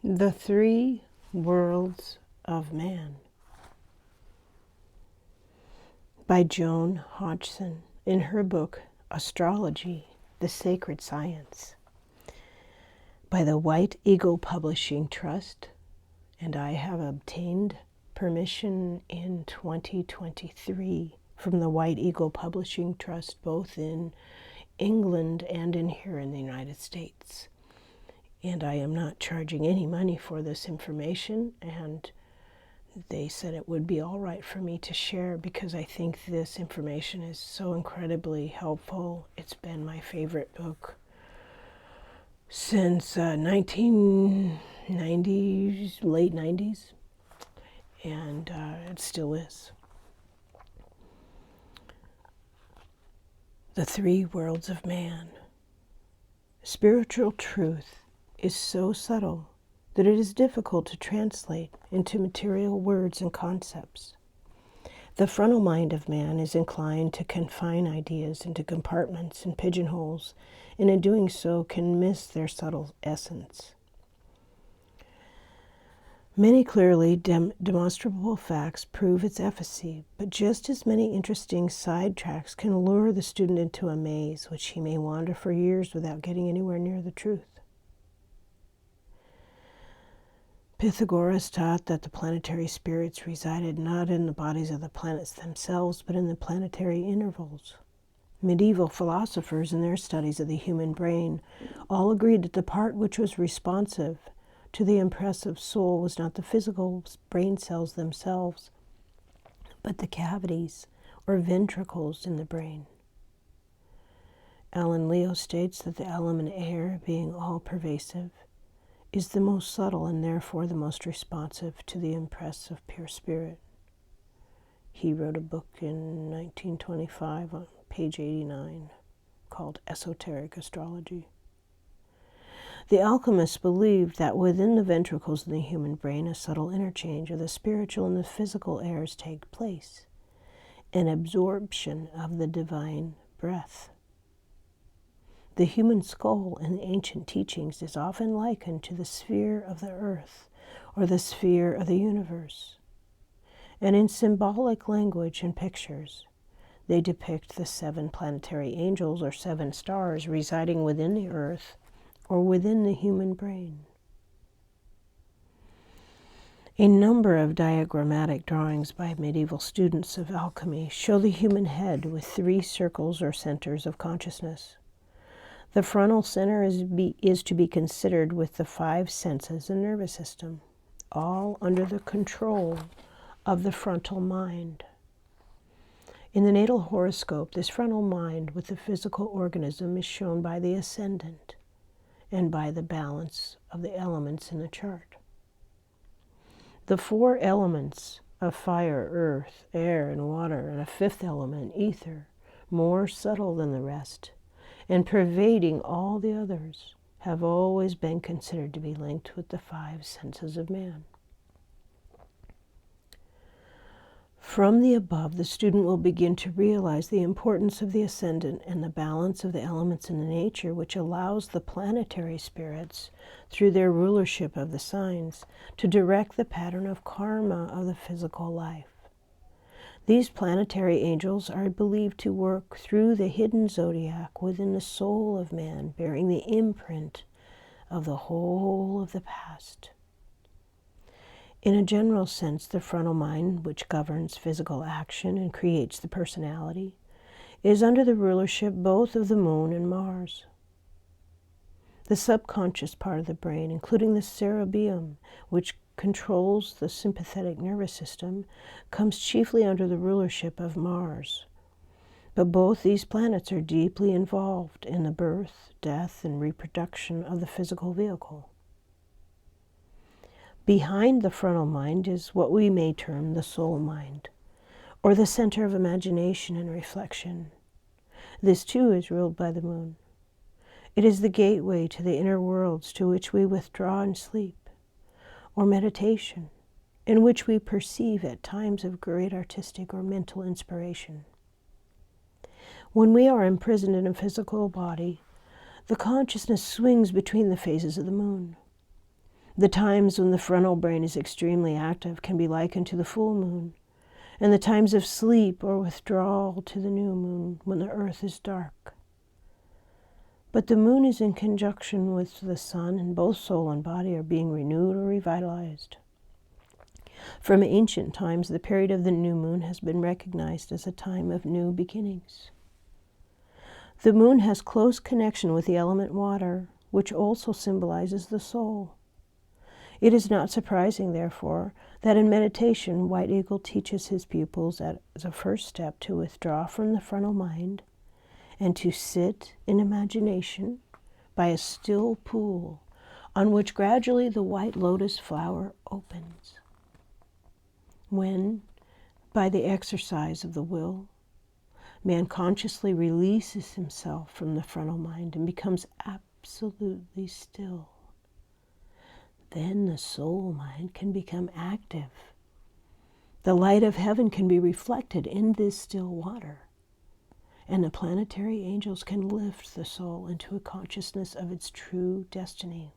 The Three Worlds of Man by Joan Hodgson in her book Astrology, the Sacred Science, by the White Eagle Publishing Trust, and I have obtained permission in 2023 from the White Eagle Publishing Trust, both in England and here in the United States. And I am not charging any money for this information, and they said it would be all right for me to share because I think this information is so incredibly helpful. It's been my favorite book since 1990s, late 90s, and it still is. The Three Worlds of Man. Spiritual truth is so subtle that it is difficult to translate into material words and concepts. The frontal mind of man is inclined to confine ideas into compartments and pigeonholes, and in doing so can miss their subtle essence. Many clearly demonstrable facts prove its efficacy, but just as many interesting sidetracks can lure the student into a maze which he may wander for years without getting anywhere near the truth. Pythagoras taught that the planetary spirits resided not in the bodies of the planets themselves, but in the planetary intervals. Medieval philosophers, in their studies of the human brain, all agreed that the part which was responsive to the impressive soul was not the physical brain cells themselves, but the cavities or ventricles in the brain. Alan Leo states that the element air, being all-pervasive, is the most subtle and therefore the most responsive to the impress of pure spirit. He wrote a book in 1925 on page 89 called Esoteric Astrology. The alchemists believed that within the ventricles of the human brain a subtle interchange of the spiritual and the physical airs take place, an absorption of the divine breath. The human skull in the ancient teachings is often likened to the sphere of the earth or the sphere of the universe. And in symbolic language and pictures, they depict the 7 planetary angels or 7 stars residing within the earth or within the human brain. A number of diagrammatic drawings by medieval students of alchemy show the human head with 3 circles or centers of consciousness. The frontal center is to be considered with the 5 senses and nervous system, all under the control of the frontal mind. In the natal horoscope, this frontal mind with the physical organism is shown by the ascendant and by the balance of the elements in the chart. The 4 elements of fire, earth, air, and water, and a 5th element, ether, more subtle than the rest, and pervading all the others, have always been considered to be linked with the 5 senses of man. From the above, the student will begin to realize the importance of the ascendant and the balance of the elements in the nature, which allows the planetary spirits, through their rulership of the signs, to direct the pattern of karma of the physical life. These planetary angels are believed to work through the hidden zodiac within the soul of man, bearing the imprint of the whole of the past. In a general sense, the frontal mind, which governs physical action and creates the personality, is under the rulership both of the moon and Mars. The subconscious part of the brain, including the cerebellum, which controls the sympathetic nervous system, comes chiefly under the rulership of Mars. But both these planets are deeply involved in the birth, death, and reproduction of the physical vehicle. Behind the frontal mind is what we may term the soul mind, or the center of imagination and reflection. This too is ruled by the moon. It is the gateway to the inner worlds to which we withdraw in sleep, or meditation, in which we perceive at times of great artistic or mental inspiration. When we are imprisoned in a physical body, the consciousness swings between the phases of the moon. The times when the frontal brain is extremely active can be likened to the full moon, and the times of sleep or withdrawal to the new moon when the earth is dark. But the moon is in conjunction with the sun, and both soul and body are being renewed or revitalized. From ancient times, the period of the new moon has been recognized as a time of new beginnings. The moon has close connection with the element water, which also symbolizes the soul. It is not surprising, therefore, that in meditation, White Eagle teaches his pupils as a first step to withdraw from the frontal mind and to sit in imagination by a still pool on which gradually the white lotus flower opens. When, by the exercise of the will, man consciously releases himself from the frontal mind and becomes absolutely still, then the soul mind can become active. The light of heaven can be reflected in this still water, and the planetary angels can lift the soul into a consciousness of its true destiny.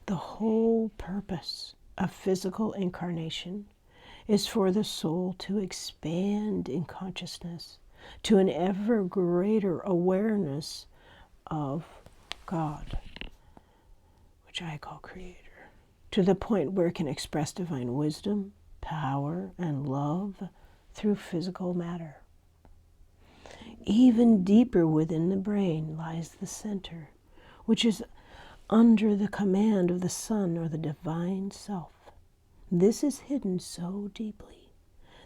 The whole purpose of physical incarnation is for the soul to expand in consciousness to an ever greater awareness of God, which I call Creator, to the point where it can express divine wisdom, power, and love through physical matter. Even deeper within the brain lies the center, which is under the command of the Sun or the Divine Self. This is hidden so deeply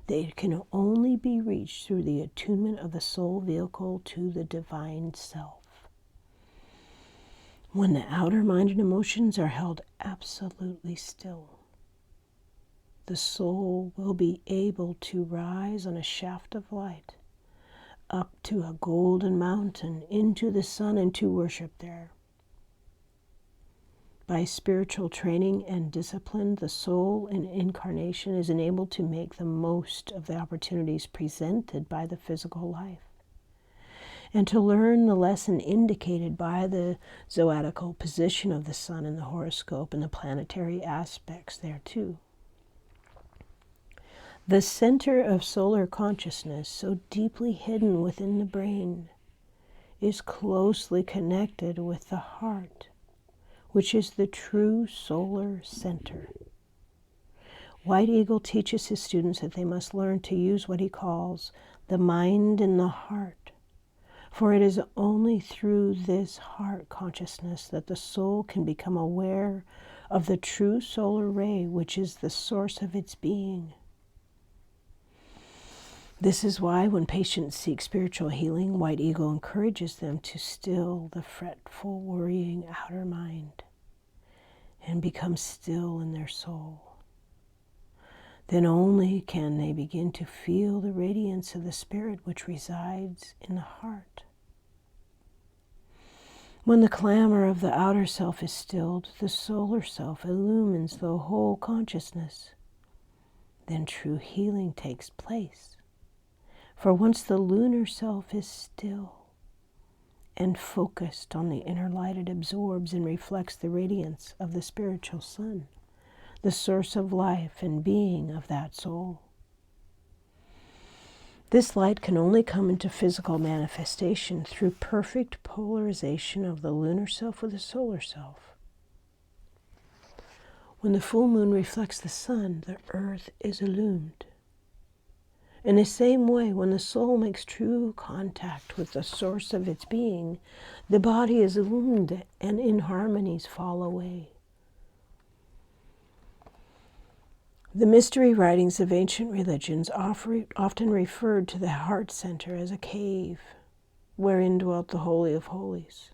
that it can only be reached through the attunement of the soul vehicle to the Divine Self. When the outer mind and emotions are held absolutely still, the soul will be able to rise on a shaft of light up to a golden mountain into the sun and to worship there. By spiritual training and discipline, the soul in incarnation is enabled to make the most of the opportunities presented by the physical life, and to learn the lesson indicated by the zoadical position of the sun in the horoscope and the planetary aspects thereto. The center of solar consciousness, so deeply hidden within the brain, is closely connected with the heart, which is the true solar center. White Eagle teaches his students that they must learn to use what he calls the mind in the heart, for it is only through this heart consciousness that the soul can become aware of the true solar ray, which is the source of its being. This is why when patients seek spiritual healing, White Eagle encourages them to still the fretful, worrying outer mind and become still in their soul. Then only can they begin to feel the radiance of the spirit which resides in the heart. When the clamor of the outer self is stilled, the solar self illumines the whole consciousness. Then true healing takes place. For once the lunar self is still and focused on the inner light, it absorbs and reflects the radiance of the spiritual sun, the source of life and being of that soul. This light can only come into physical manifestation through perfect polarization of the lunar self with the solar self. When the full moon reflects the sun, the earth is illumined. In the same way, when the soul makes true contact with the source of its being, the body is illumined and inharmonies fall away. The mystery writings of ancient religions often referred to the heart center as a cave wherein dwelt the Holy of Holies.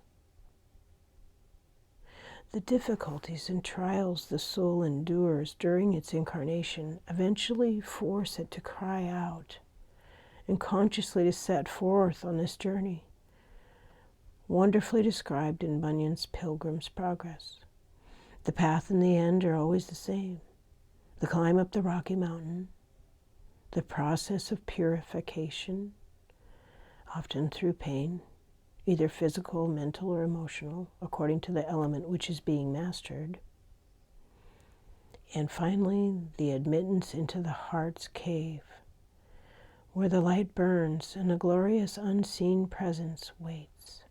The difficulties and trials the soul endures during its incarnation eventually force it to cry out and consciously to set forth on this journey, wonderfully described in Bunyan's Pilgrim's Progress. The path and the end are always the same. The climb up the Rocky Mountain, the process of purification, often through pain, either physical, mental, or emotional, according to the element which is being mastered, And finally, the admittance into the heart's cave, where the light burns and a glorious unseen presence waits.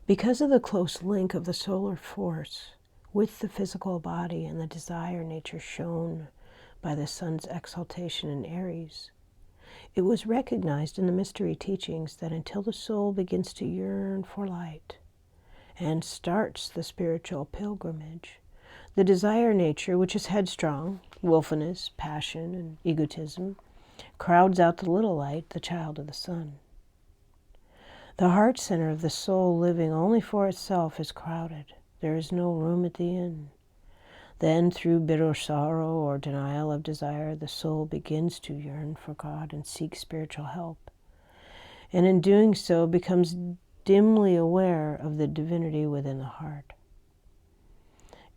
Because of the close link of the solar force with the physical body and the desire nature shown by the sun's exaltation in Aries, it was recognized in the mystery teachings that until the soul begins to yearn for light and starts the spiritual pilgrimage, the desire nature, which is headstrong, willfulness, passion, and egotism, crowds out the little light, the child of the sun. The heart center of the soul living only for itself is crowded. There is no room at the inn. Then, through bitter sorrow or denial of desire, the soul begins to yearn for God and seek spiritual help, and in doing so becomes dimly aware of the divinity within the heart.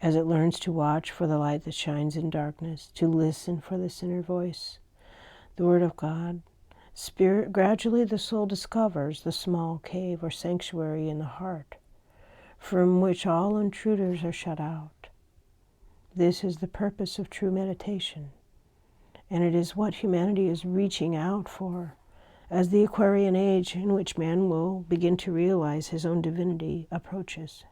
As it learns to watch for the light that shines in darkness, to listen for this inner voice, the Word of God, gradually the soul discovers the small cave or sanctuary in the heart, from which all intruders are shut out. This is the purpose of true meditation, and it is what humanity is reaching out for, as the Aquarian age in which man will begin to realize his own divinity approaches.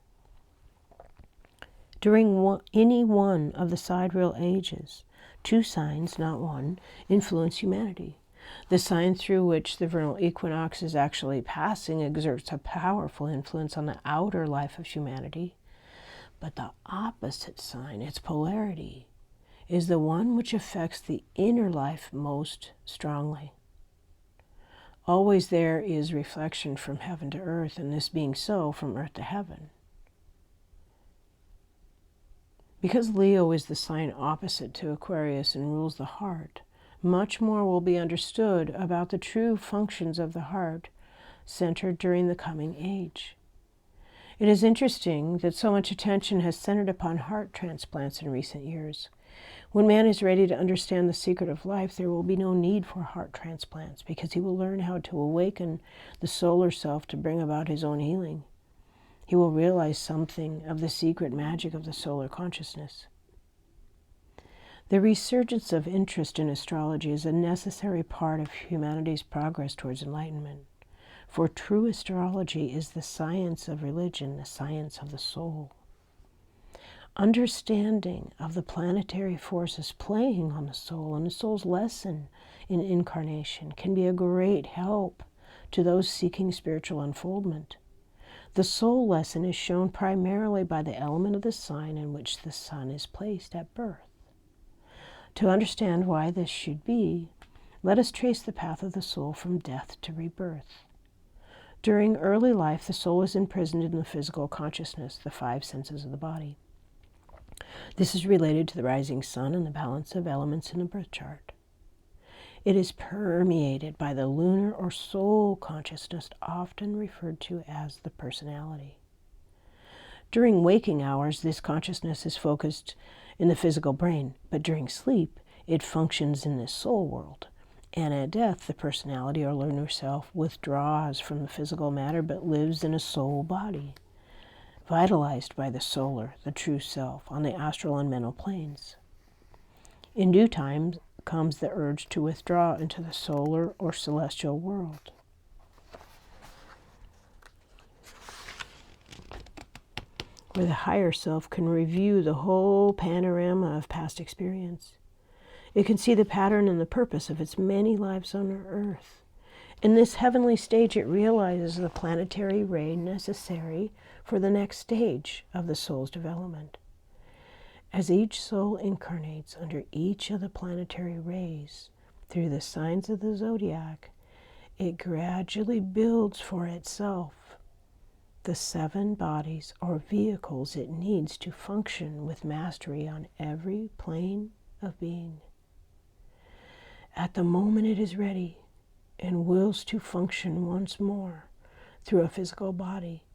During any one of the sidereal ages, two signs, not one, influence humanity. The sign through which the vernal equinox is actually passing exerts a powerful influence on the outer life of humanity. But the opposite sign, its polarity, is the one which affects the inner life most strongly. Always there is reflection from heaven to earth, and this being so, from earth to heaven. Because Leo is the sign opposite to Aquarius and rules the heart, much more will be understood about the true functions of the heart centered during the coming age. It is interesting that so much attention has centered upon heart transplants in recent years. When man is ready to understand the secret of life, there will be no need for heart transplants, because he will learn how to awaken the solar self to bring about his own healing. He will realize something of the secret magic of the solar consciousness. The resurgence of interest in astrology is a necessary part of humanity's progress towards enlightenment. For true astrology is the science of religion, the science of the soul. Understanding of the planetary forces playing on the soul and the soul's lesson in incarnation can be a great help to those seeking spiritual unfoldment. The soul lesson is shown primarily by the element of the sign in which the sun is placed at birth. To understand why this should be, let us trace the path of the soul from death to rebirth. During early life, the soul is imprisoned in the physical consciousness, the five senses of the body. This is related to the rising sun and the balance of elements in the birth chart. It is permeated by the lunar or soul consciousness, often referred to as the personality. During waking hours, this consciousness is focused in the physical brain, but during sleep, it functions in the soul world. And at death, the personality or lunar self withdraws from the physical matter, but lives in a soul body, vitalized by the solar, the true self, on the astral and mental planes. In due time comes the urge to withdraw into the solar or celestial world. Where the higher self can review the whole panorama of past experience. It can see the pattern and the purpose of its many lives on earth. In this heavenly stage, it realizes the planetary ray necessary for the next stage of the soul's development. As each soul incarnates under each of the planetary rays through the signs of the zodiac, it gradually builds for itself the 7 bodies or vehicles it needs to function with mastery on every plane of being. At the moment it is ready and wills to function once more through a physical body,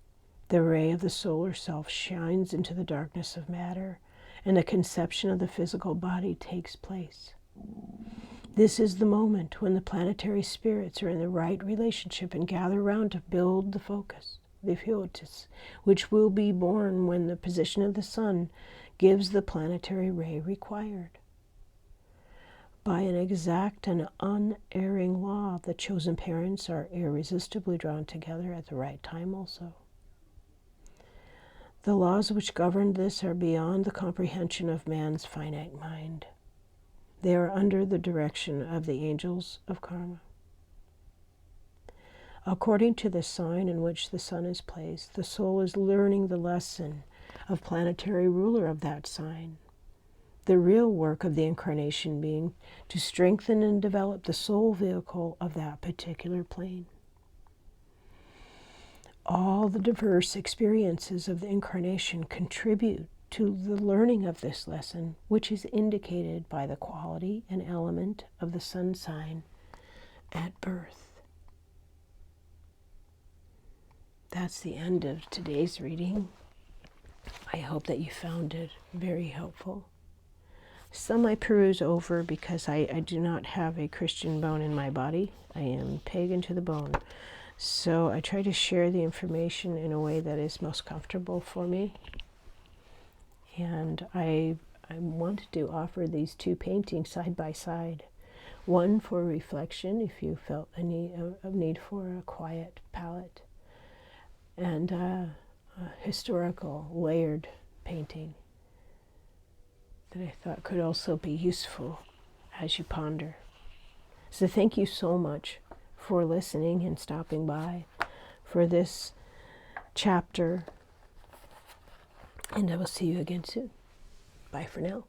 the ray of the solar self shines into the darkness of matter, and the conception of the physical body takes place. This is the moment when the planetary spirits are in the right relationship and gather around to build the focus, the Photis, which will be born when the position of the sun gives the planetary ray required. By an exact and unerring law, the chosen parents are irresistibly drawn together at the right time also. The laws which govern this are beyond the comprehension of man's finite mind. They are under the direction of the angels of karma. According to the sign in which the sun is placed, the soul is learning the lesson of planetary ruler of that sign. The real work of the incarnation being to strengthen and develop the soul vehicle of that particular plane. All the diverse experiences of the incarnation contribute to the learning of this lesson, which is indicated by the quality and element of the sun sign at birth. That's the end of today's reading. I hope that you found it very helpful. Some I peruse over because I do not have a Christian bone in my body. I am pagan to the bone. So I try to share the information in a way that is most comfortable for me. And I wanted to offer these two paintings side by side. One for reflection, if you felt a need for a quiet palette, and a historical layered painting that I thought could also be useful as you ponder. So thank you so much for listening and stopping by for this chapter, and I will see you again soon. Bye for now.